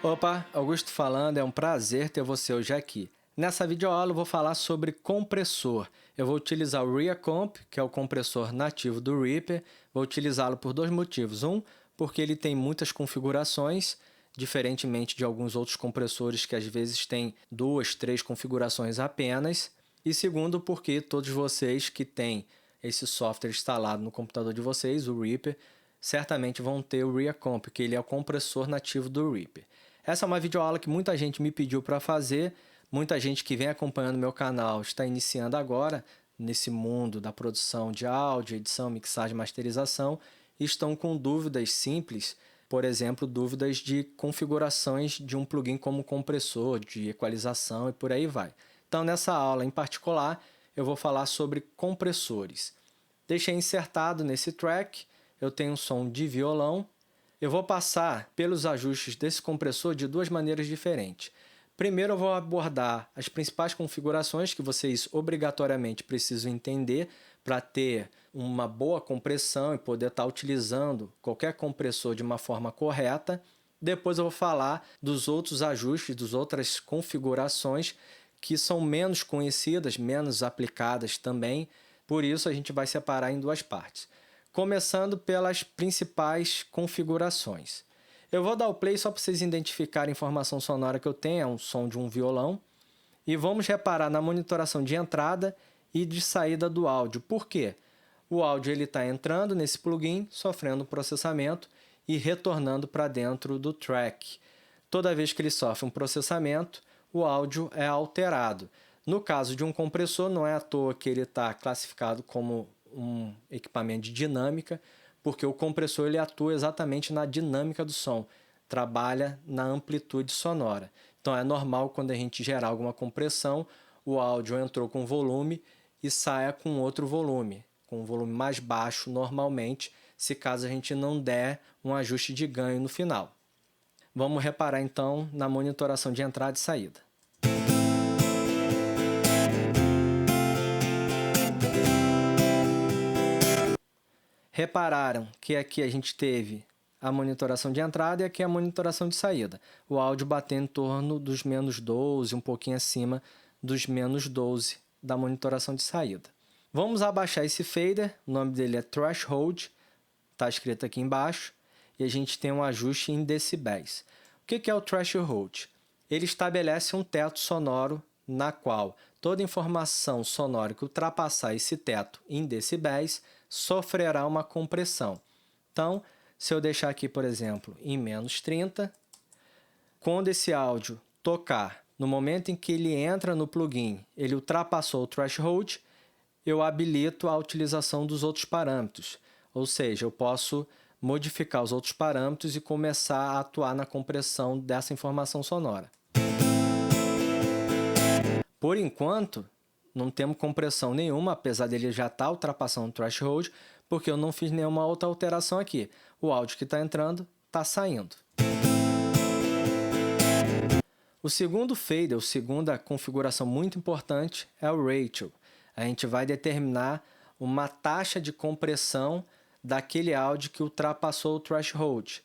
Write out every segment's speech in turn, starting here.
Opa, Augusto falando, é um prazer ter você hoje aqui. Nessa videoaula eu vou falar sobre compressor. Eu vou utilizar o ReaComp, que é o compressor nativo do Reaper. Vou utilizá-lo por dois motivos. Um, porque ele tem muitas configurações, diferentemente de alguns outros compressores que às vezes têm 2, 3 configurações apenas. E segundo, porque todos vocês que têm esse software instalado no computador de vocês, o Reaper, certamente vão ter o ReaComp, que ele é o compressor nativo do Reaper. Essa é uma videoaula que muita gente me pediu para fazer, muita gente que vem acompanhando meu canal está iniciando agora nesse mundo da produção de áudio, edição, mixagem, masterização e estão com dúvidas simples, por exemplo, dúvidas de configurações de um plugin como compressor, de equalização e por aí vai. Então, nessa aula em particular, eu vou falar sobre compressores. Deixei insertado nesse track, eu tenho um som de violão. Eu vou passar pelos ajustes desse compressor de duas maneiras diferentes. Primeiro eu vou abordar as principais configurações que vocês obrigatoriamente precisam entender para ter uma boa compressão e poder estar utilizando qualquer compressor de uma forma correta. Depois eu vou falar dos outros ajustes, das outras configurações que são menos conhecidas, menos aplicadas também. Por isso a gente vai separar em duas partes. Começando pelas principais configurações. Eu vou dar o play só para vocês identificarem a informação sonora que eu tenho, é um som de um violão. E vamos reparar na monitoração de entrada e de saída do áudio. Por quê? O áudio está entrando nesse plugin, sofrendo processamento e retornando para dentro do track. Toda vez que ele sofre um processamento, o áudio é alterado. No caso de um compressor, não é à toa que ele está classificado como um equipamento de dinâmica, porque o compressor ele atua exatamente na dinâmica do som, trabalha na amplitude sonora. Então é normal quando a gente gerar alguma compressão, o áudio entrou com volume e saia com outro volume, com um volume mais baixo normalmente, se caso a gente não der um ajuste de ganho no final. Vamos reparar então na monitoração de entrada e saída. Repararam que aqui a gente teve a monitoração de entrada e aqui a monitoração de saída. O áudio batendo em torno dos menos 12, um pouquinho acima dos menos 12 da monitoração de saída. Vamos abaixar esse fader, o nome dele é Threshold, está escrito aqui embaixo, e a gente tem um ajuste em decibéis. O que é o Threshold? Ele estabelece um teto sonoro na qual toda informação sonora que ultrapassar esse teto em decibéis sofrerá uma compressão. Então, se eu deixar aqui, por exemplo, em menos 30, quando esse áudio tocar, no momento em que ele entra no plugin, ele ultrapassou o threshold, eu habilito a utilização dos outros parâmetros. Ou seja, eu posso modificar os outros parâmetros e começar a atuar na compressão dessa informação sonora. Por enquanto, não temos compressão nenhuma, apesar dele já estar ultrapassando o threshold, porque eu não fiz nenhuma outra alteração aqui. O áudio que está entrando está saindo. O segundo fader, a segunda configuração muito importante, é o ratio. A gente vai determinar uma taxa de compressão daquele áudio que ultrapassou o threshold,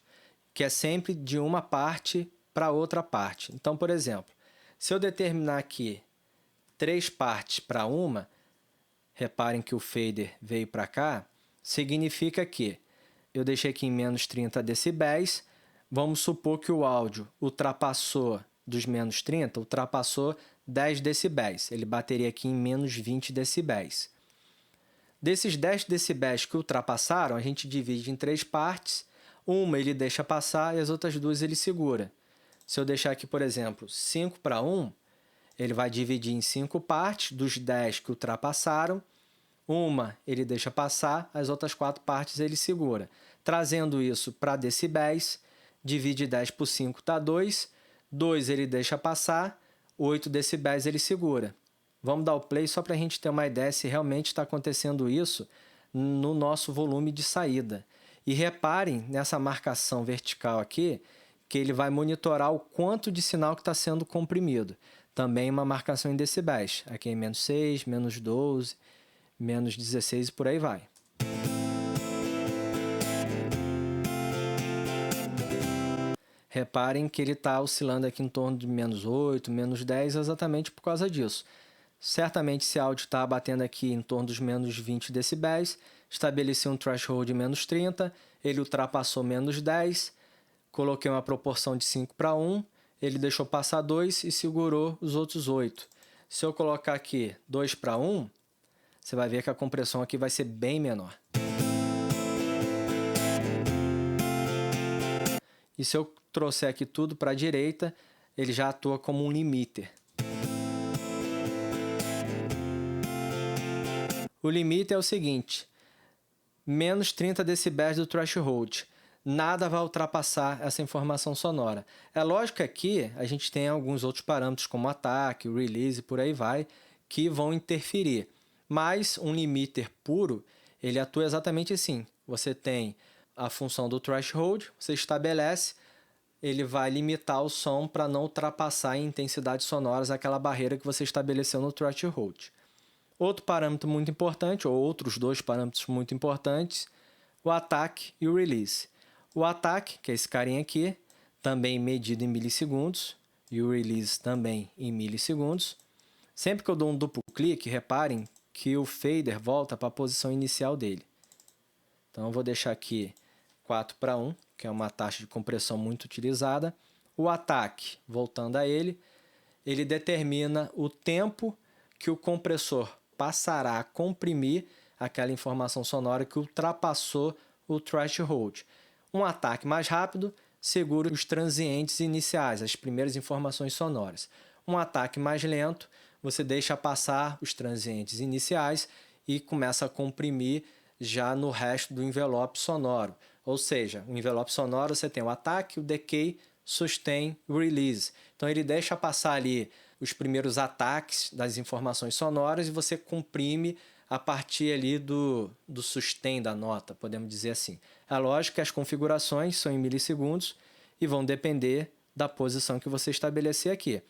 que é sempre de uma parte para outra parte. Então, por exemplo, se eu determinar aqui 3 partes para uma, reparem que o fader veio para cá, significa que eu deixei aqui em menos 30 decibéis, vamos supor que o áudio ultrapassou dos menos 30, ultrapassou 10 decibéis, ele bateria aqui em menos 20 decibéis. Desses 10 decibéis que ultrapassaram, a gente divide em 3 partes, uma ele deixa passar e as outras duas ele segura. Se eu deixar aqui, por exemplo, 5 para 1, ele vai dividir em 5 partes, dos 10 que ultrapassaram, uma ele deixa passar, as outras 4 partes ele segura. Trazendo isso para decibéis, divide 10 por 5 dá 2, 2 ele deixa passar, 8 decibéis ele segura. Vamos dar o play só para a gente ter uma ideia se realmente está acontecendo isso no nosso volume de saída. E reparem nessa marcação vertical aqui, que ele vai monitorar o quanto de sinal que está sendo comprimido. Também uma marcação em decibéis. Aqui em menos 6, menos 12, menos 16 e por aí vai. Reparem que ele está oscilando aqui em torno de -8, -10, exatamente por causa disso. Certamente esse áudio está batendo aqui em torno dos -20 decibéis, estabeleci um threshold de -30, ele ultrapassou -10, coloquei uma proporção de 5:1, ele deixou passar 2 e segurou os outros 8. Se eu colocar aqui 2:1, você vai ver que a compressão aqui vai ser bem menor. E se eu trouxer aqui tudo para a direita, ele já atua como um limiter. O limite é o seguinte, menos 30 decibéis do threshold. Nada vai ultrapassar essa informação sonora. É lógico que aqui a gente tem alguns outros parâmetros, como ataque, release e por aí vai, que vão interferir. Mas um limiter puro, ele atua exatamente assim. Você tem a função do threshold, você estabelece, ele vai limitar o som para não ultrapassar em intensidades sonoras aquela barreira que você estabeleceu no threshold. Outro parâmetro muito importante, ou outros dois parâmetros muito importantes, o ataque e o release. O ataque, que é esse carinha aqui, também medido em milissegundos, e o release também em milissegundos. Sempre que eu dou um duplo clique, reparem que o fader volta para a posição inicial dele. Então eu vou deixar aqui 4:1, que é uma taxa de compressão muito utilizada. O ataque, voltando a ele determina o tempo que o compressor passará a comprimir aquela informação sonora que ultrapassou o threshold. Um ataque mais rápido segura os transientes iniciais, as primeiras informações sonoras. Um ataque mais lento, você deixa passar os transientes iniciais e começa a comprimir já no resto do envelope sonoro. Ou seja, o envelope sonoro você tem o ataque, o decay, sustain, release. Então ele deixa passar ali os primeiros ataques das informações sonoras e você comprime a partir ali do sustain da nota, podemos dizer assim. É lógico que as configurações são em milissegundos e vão depender da posição que você estabelecer aqui.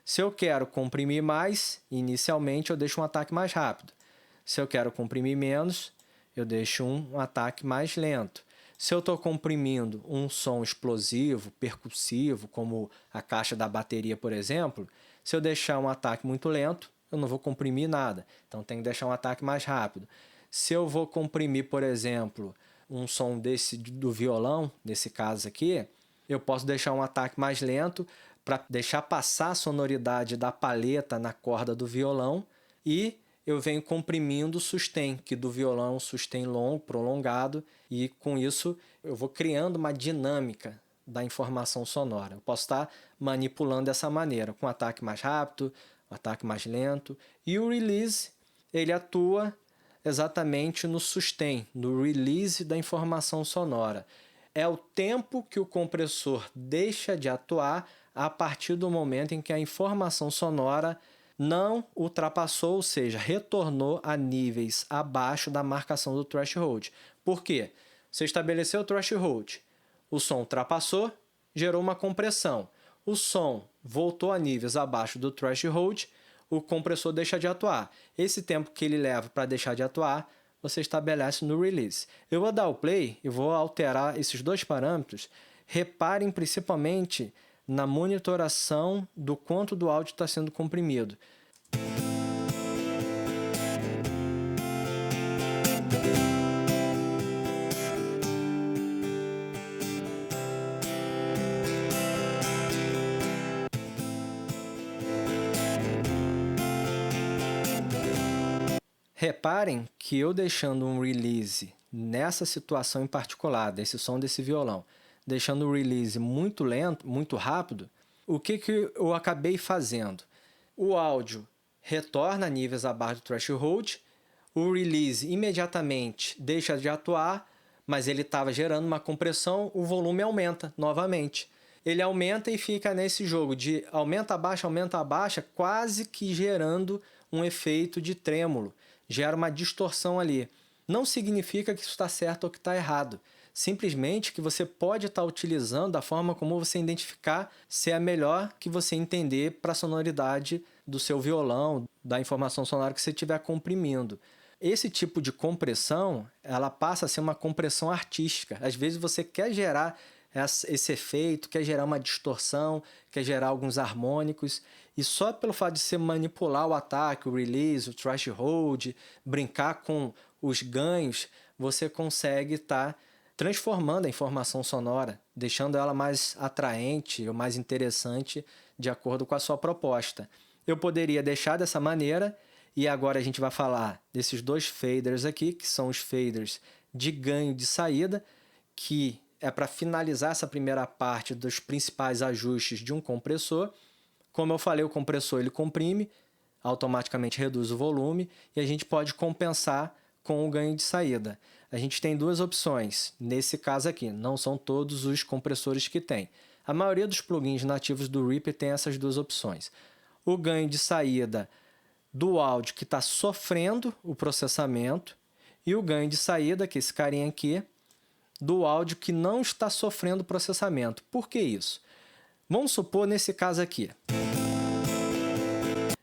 Se eu quero comprimir mais, inicialmente eu deixo um ataque mais rápido. Se eu quero comprimir menos, eu deixo um ataque mais lento. Se eu estou comprimindo um som explosivo, percussivo, como a caixa da bateria, por exemplo, se eu deixar um ataque muito lento, eu não vou comprimir nada. Então, tenho que deixar um ataque mais rápido. Se eu vou comprimir, por exemplo, um som desse do violão, nesse caso aqui, eu posso deixar um ataque mais lento para deixar passar a sonoridade da palheta na corda do violão e eu venho comprimindo o sustain, que do violão é um sustain longo, prolongado, e com isso eu vou criando uma dinâmica da informação sonora. Eu posso estar manipulando dessa maneira, com um ataque mais rápido, um ataque mais lento. E o release, ele atua exatamente no sustain, no release da informação sonora. É o tempo que o compressor deixa de atuar a partir do momento em que a informação sonora não ultrapassou, ou seja, retornou a níveis abaixo da marcação do threshold. Por quê? Você estabeleceu o threshold, o som ultrapassou, gerou uma compressão. O som voltou a níveis abaixo do threshold, o compressor deixa de atuar. Esse tempo que ele leva para deixar de atuar, você estabelece no release. Eu vou dar o play e vou alterar esses dois parâmetros. Reparem principalmente na monitoração do quanto do áudio está sendo comprimido. Reparem que eu deixando um release nessa situação em particular, desse som desse violão, deixando o release muito lento, muito rápido, o que eu acabei fazendo? O áudio retorna a níveis abaixo do threshold, o release imediatamente deixa de atuar, mas ele estava gerando uma compressão, o volume aumenta novamente. Ele aumenta e fica nesse jogo de aumenta, abaixa, quase que gerando um efeito de trêmulo. Gera uma distorção ali. Não significa que isso está certo ou que está errado. Simplesmente que você pode estar utilizando da forma como você identificar se é a melhor que você entender para a sonoridade do seu violão, da informação sonora que você estiver comprimindo. Esse tipo de compressão, ela passa a ser uma compressão artística. Às vezes você quer gerar esse efeito, quer gerar uma distorção, quer gerar alguns harmônicos, e só pelo fato de você manipular o ataque, o release, o threshold, brincar com os ganhos, você consegue estar transformando a informação sonora, deixando ela mais atraente ou mais interessante de acordo com a sua proposta. Eu poderia deixar dessa maneira, e agora a gente vai falar desses dois faders aqui, que são os faders de ganho de saída, que é para finalizar essa primeira parte dos principais ajustes de um compressor. Como eu falei, o compressor ele comprime, automaticamente reduz o volume, e a gente pode compensar com o ganho de saída. A gente tem duas opções, nesse caso aqui, não são todos os compressores que tem. A maioria dos plugins nativos do Reaper tem essas duas opções. O ganho de saída do áudio que está sofrendo o processamento e o ganho de saída, que é esse carinha aqui, do áudio que não está sofrendo processamento. Por que isso? Vamos supor nesse caso aqui.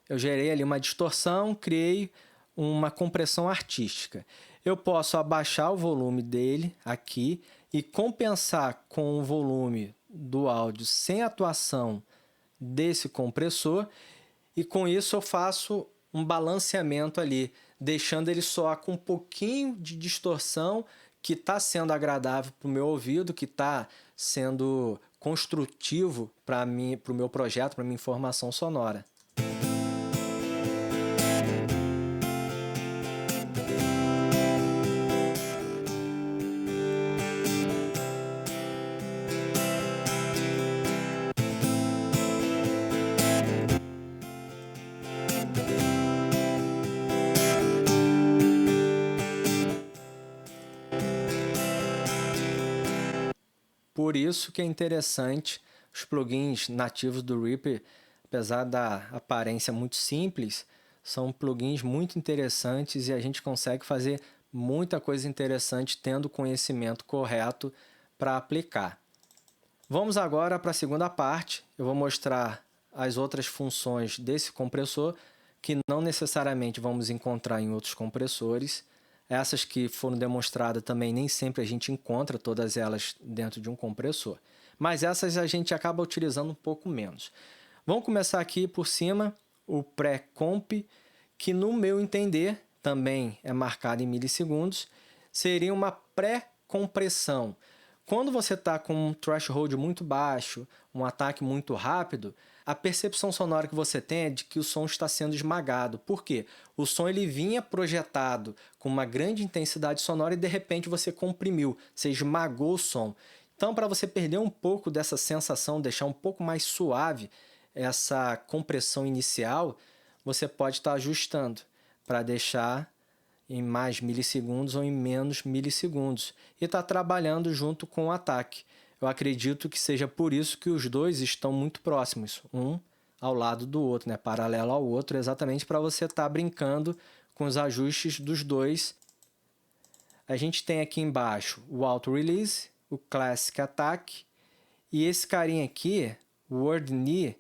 Eu gerei ali uma distorção, criei uma compressão artística. Eu posso abaixar o volume dele aqui e compensar com o volume do áudio sem atuação desse compressor, e com isso eu faço um balanceamento ali, deixando ele soar com um pouquinho de distorção que está sendo agradável para o meu ouvido, que está sendo construtivo para mim, para o meu projeto, para a minha informação sonora. Por isso que é interessante os plugins nativos do Reaper, apesar da aparência muito simples, são plugins muito interessantes e a gente consegue fazer muita coisa interessante tendo o conhecimento correto para aplicar. Vamos agora para a segunda parte. Eu vou mostrar as outras funções desse compressor que não necessariamente vamos encontrar em outros compressores. Essas que foram demonstradas também nem sempre a gente encontra todas elas dentro de um compressor. Mas essas a gente acaba utilizando um pouco menos. Vamos começar aqui por cima, o pré-comp, que no meu entender também é marcado em milissegundos, seria uma pré-compressão. Quando você está com um threshold muito baixo, um ataque muito rápido, a percepção sonora que você tem é de que o som está sendo esmagado. Por quê? O som ele vinha projetado com uma grande intensidade sonora e de repente você comprimiu, você esmagou o som. Então, para você perder um pouco dessa sensação, deixar um pouco mais suave essa compressão inicial, você pode estar ajustando para deixar em mais milissegundos ou em menos milissegundos e está trabalhando junto com o ataque. Eu acredito que seja por isso que os dois estão muito próximos, um ao lado do outro, né? Paralelo ao outro, exatamente para você estar brincando com os ajustes dos dois. A gente tem aqui embaixo o Auto Release, o Classic Attack, e esse carinha aqui, o Word Knee,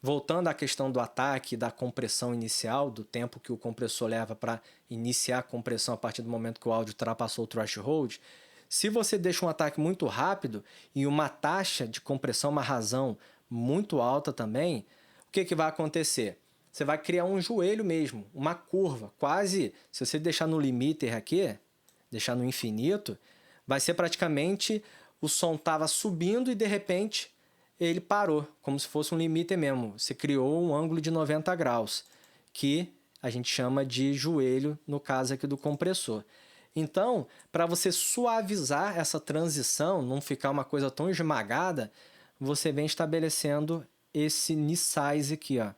voltando à questão do ataque, da compressão inicial, do tempo que o compressor leva para iniciar a compressão a partir do momento que o áudio ultrapassou o threshold. Se você deixa um ataque muito rápido e uma taxa de compressão, uma razão muito alta também, o que vai acontecer? Você vai criar um joelho mesmo, uma curva, quase, se você deixar no limiter aqui, deixar no infinito, vai ser praticamente o som estava subindo e de repente ele parou, como se fosse um limiter mesmo. Você criou um ângulo de 90 graus, que a gente chama de joelho, no caso aqui do compressor. Então, para você suavizar essa transição, não ficar uma coisa tão esmagada, você vem estabelecendo esse knee size aqui, ó.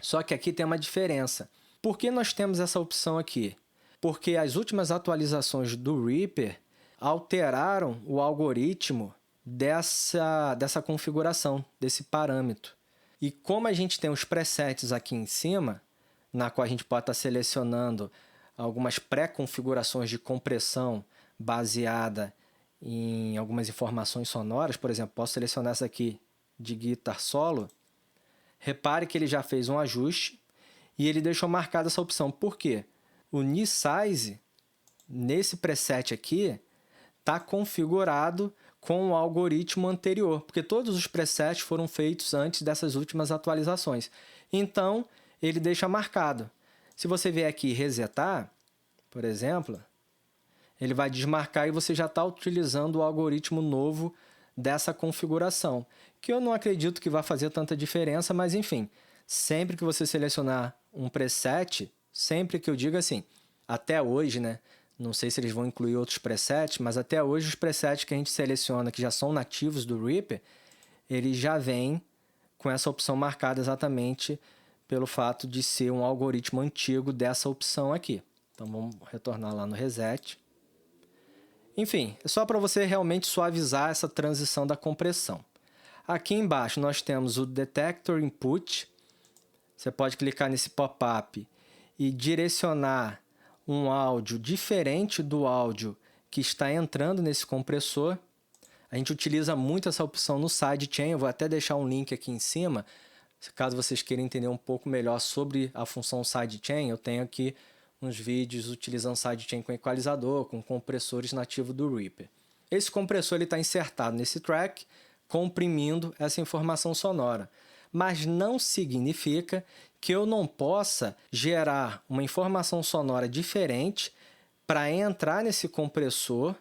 Só que aqui tem uma diferença. Por que nós temos essa opção aqui? Porque as últimas atualizações do Reaper alteraram o algoritmo dessa configuração, desse parâmetro. E como a gente tem os presets aqui em cima, na qual a gente pode estar selecionando algumas pré-configurações de compressão baseada em algumas informações sonoras, por exemplo, posso selecionar essa aqui de guitar solo. Repare que ele já fez um ajuste e ele deixou marcada essa opção. Por quê? O knee size, nesse preset aqui, está configurado com o algoritmo anterior, porque todos os presets foram feitos antes dessas últimas atualizações. Então, ele deixa marcado. Se você vier aqui resetar, por exemplo, ele vai desmarcar e você já está utilizando o algoritmo novo dessa configuração, que eu não acredito que vai fazer tanta diferença, mas enfim, sempre que você selecionar um preset, sempre que eu digo assim, até hoje, né? Não sei se eles vão incluir outros presets, mas até hoje os presets que a gente seleciona, que já são nativos do Reaper, eles já vêm com essa opção marcada exatamente pelo fato de ser um algoritmo antigo dessa opção aqui. Então, vamos retornar lá no Reset. Enfim, é só para você realmente suavizar essa transição da compressão. Aqui embaixo nós temos o Detector Input. Você pode clicar nesse pop-up e direcionar um áudio diferente do áudio que está entrando nesse compressor. A gente utiliza muito essa opção no sidechain, eu vou até deixar um link aqui em cima, caso vocês queiram entender um pouco melhor sobre a função sidechain, eu tenho aqui uns vídeos utilizando sidechain com equalizador, com compressores nativos do Reaper. Esse compressor está insertado nesse track, comprimindo essa informação sonora, mas não significa que eu não possa gerar uma informação sonora diferente para entrar nesse compressor,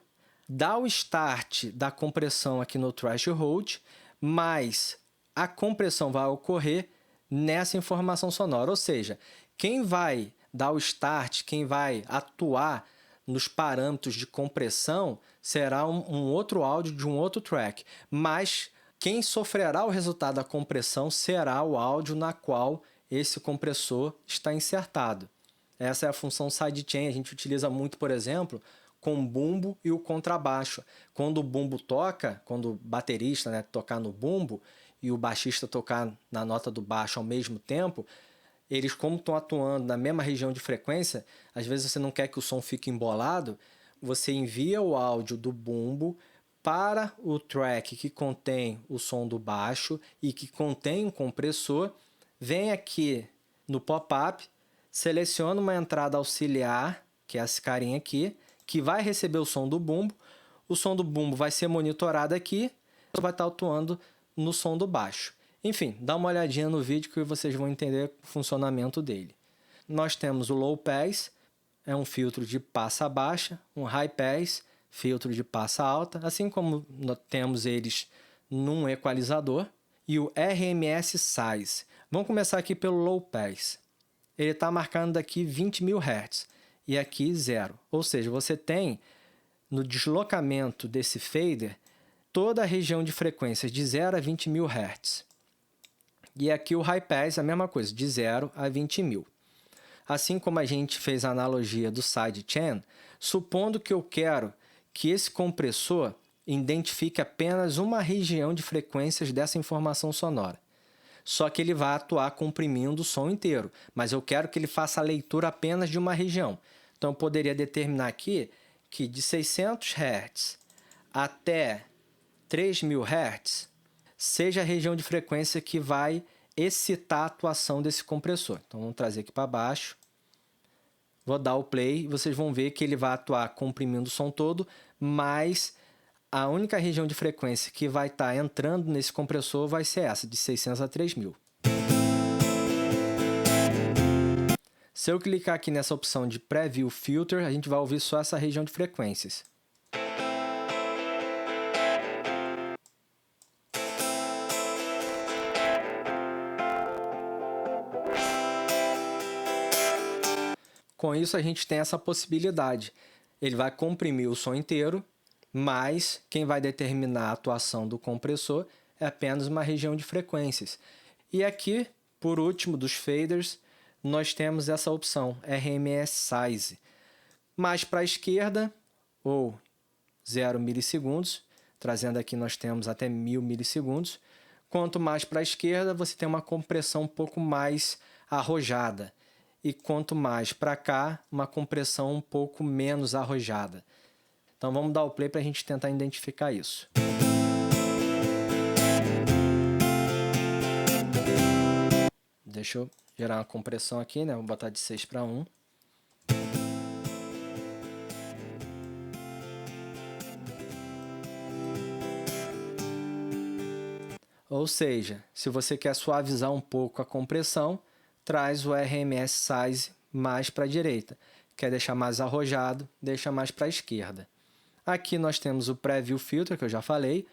dar o start da compressão aqui no threshold, mas a compressão vai ocorrer nessa informação sonora. Ou seja, quem vai dar o start, quem vai atuar nos parâmetros de compressão será um outro áudio de um outro track, mas quem sofrerá o resultado da compressão será o áudio na qual esse compressor está insertado. Essa é a função sidechain, a gente utiliza muito, por exemplo, com o bumbo e o contrabaixo. Quando o bumbo toca, quando o baterista, né, tocar no bumbo e o baixista tocar na nota do baixo ao mesmo tempo, eles, como estão atuando na mesma região de frequência, às vezes você não quer que o som fique embolado, você envia o áudio do bumbo para o track que contém o som do baixo e que contém um compressor, vem aqui no pop-up, seleciona uma entrada auxiliar, que é esse carinha aqui, que vai receber o som do bumbo vai ser monitorado aqui, vai estar atuando no som do baixo. Enfim, dá uma olhadinha no vídeo que vocês vão entender o funcionamento dele. Nós temos o Low Pass, é um filtro de passa baixa, um High Pass, filtro de passa alta, assim como temos eles num equalizador, e o RMS Size. Vamos começar aqui pelo Low Pass. Ele está marcando aqui 20.000 Hz e aqui 0. Ou seja, você tem no deslocamento desse fader toda a região de frequências de 0 a 20.000 Hz. E aqui o High Pass, a mesma coisa, de 0 a 20.000. Assim como a gente fez a analogia do sidechain, supondo que eu quero que esse compressor identifique apenas uma região de frequências dessa informação sonora. Só que ele vai atuar comprimindo o som inteiro, mas eu quero que ele faça a leitura apenas de uma região. Então, eu poderia determinar aqui que de 600 Hz até 3.000 Hz seja a região de frequência que vai excitar a atuação desse compressor. Então, vamos trazer aqui para baixo. Vou dar o play e vocês vão ver que ele vai atuar comprimindo o som todo, mas a única região de frequência que vai estar entrando nesse compressor vai ser essa, de 600 a 3.000. Se eu clicar aqui nessa opção de Preview Filter, a gente vai ouvir só essa região de frequências. Com isso, a gente tem essa possibilidade. Ele vai comprimir o som inteiro, mas quem vai determinar a atuação do compressor é apenas uma região de frequências. E aqui, por último, dos faders, nós temos essa opção, RMS Size. Mais para a esquerda, ou 0 milissegundos, trazendo aqui nós temos até 1.000 milissegundos. Quanto mais para a esquerda, você tem uma compressão um pouco mais arrojada. E quanto mais para cá, uma compressão um pouco menos arrojada. Então vamos dar o play para a gente tentar identificar isso. Deixa eu gerar uma compressão aqui, né? Vou botar de 6 para 1. Ou seja, se você quer suavizar um pouco a compressão, traz o RMS Size mais para a direita. Quer deixar mais arrojado, deixa mais para a esquerda. Aqui nós temos o Preview Filter, que eu já falei.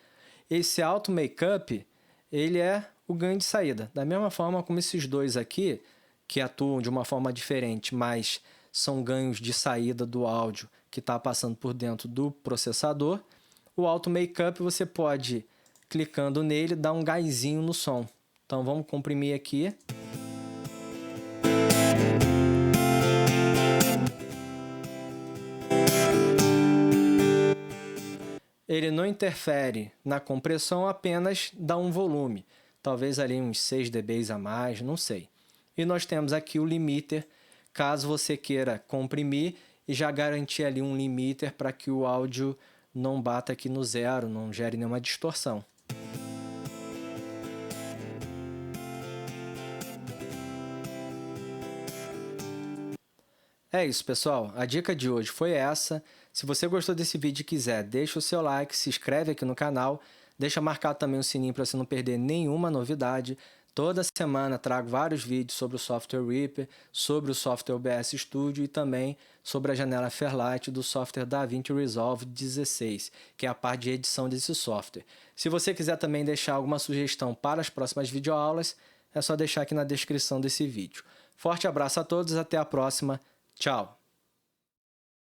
Esse Auto Makeup, ele é o ganho de saída. Da mesma forma como esses dois aqui, que atuam de uma forma diferente, mas são ganhos de saída do áudio que está passando por dentro do processador, o Auto Makeup você pode, clicando nele, dar um gásinho no som. Então vamos comprimir aqui. Ele não interfere na compressão, apenas dá um volume. Talvez ali uns 6 dB a mais, não sei. E nós temos aqui o limiter, caso você queira comprimir e já garantir ali um limiter para que o áudio não bata aqui no zero, não gere nenhuma distorção. É isso, pessoal. A dica de hoje foi essa. Se você gostou desse vídeo e quiser, deixa o seu like, se inscreve aqui no canal, deixa marcado também o sininho para você não perder nenhuma novidade. Toda semana trago vários vídeos sobre o software Reaper, sobre o software OBS Studio e também sobre a janela Fairlight do software DaVinci Resolve 16, que é a parte de edição desse software. Se você quiser também deixar alguma sugestão para as próximas videoaulas, é só deixar aqui na descrição desse vídeo. Forte abraço a todos, até a próxima. Tchau!